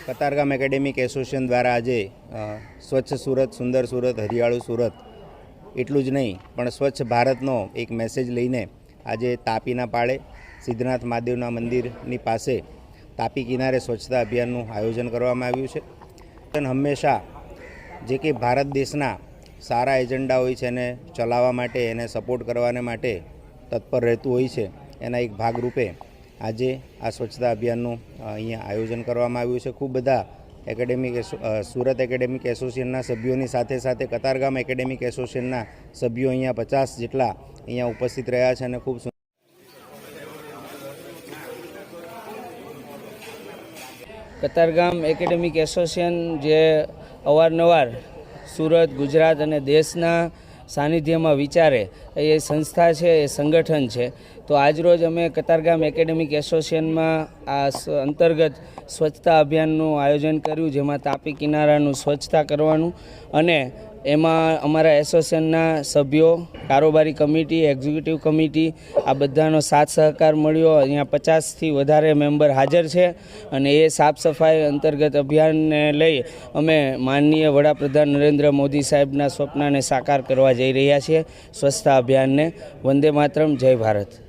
Katargam academic association દ્વારા આજે સ્વચ્છ સુરત, સુંદર સુરત, હરિયાળું સુરત એટલું જ નહીં પણ સ્વચ્છ ભારતનો એક મેસેજ લઈને આજે તાપીના પાળે સિદ્ધનાથ મહાદેવના મંદિરની પાસે તાપી કિનારે સ્વચ્છતા અભિયાનનું આયોજન કરવામાં આવ્યું છે. હંમેશા જે કે ભારત દેશના સારા એજન્ડા હોય છે એને ચલાવવા માટે, એને સપોર્ટ કરવાને માટે તત્પર રહેતું હોય છે. એના એક ભાગરૂપે આજે આ સ્વચ્છતા અભિયાનનું અહીંયા આયોજન કરવામાં આવ્યું છે. ખૂબ બધા સુરત એકેડેમિક એસોસિએશનના સભ્યોની સાથે સાથે કતારગામ એકેડેમિક એસોસિએશનના સભ્યો અહીંયા 50 જેટલા અહીંયા ઉપસ્થિત રહ્યા છે અને ખૂબ કતારગામ એકેડેમિક એસોસિએશન જે અવારનવાર સુરત, ગુજરાત અને દેશના સાનિધ્યમાં વિચારે એ સંસ્થા છે, એ સંગઠન છે. તો આજરોજ અમે કતારગામ એકેડેમિક એસોસિએશનમાં આ અંતર્ગત સ્વચ્છતા અભિયાનનું આયોજન કર્યું, જેમાં તાપી કિનારાનું સ્વચ્છતા કરવાનું અને એમાં અમારા એસોસિએશનના સભ્યો, કારોબારી કમિટી, એક્ઝિક્યુટિવ કમિટી આ બધાનો સાથ સહકાર મળ્યો. અહીંયા 50થી વધારે મેમ્બર હાજર છે અને એ સાફ સફાઈ અંતર્ગત અભિયાનને લઈ અમે માનનીય વડાપ્રધાન નરેન્દ્ર મોદી સાહેબના સ્વપ્નને સાકાર કરવા જઈ રહ્યા છીએ. સ્વચ્છતા અભિયાનને વંદે માતરમ, જય ભારત.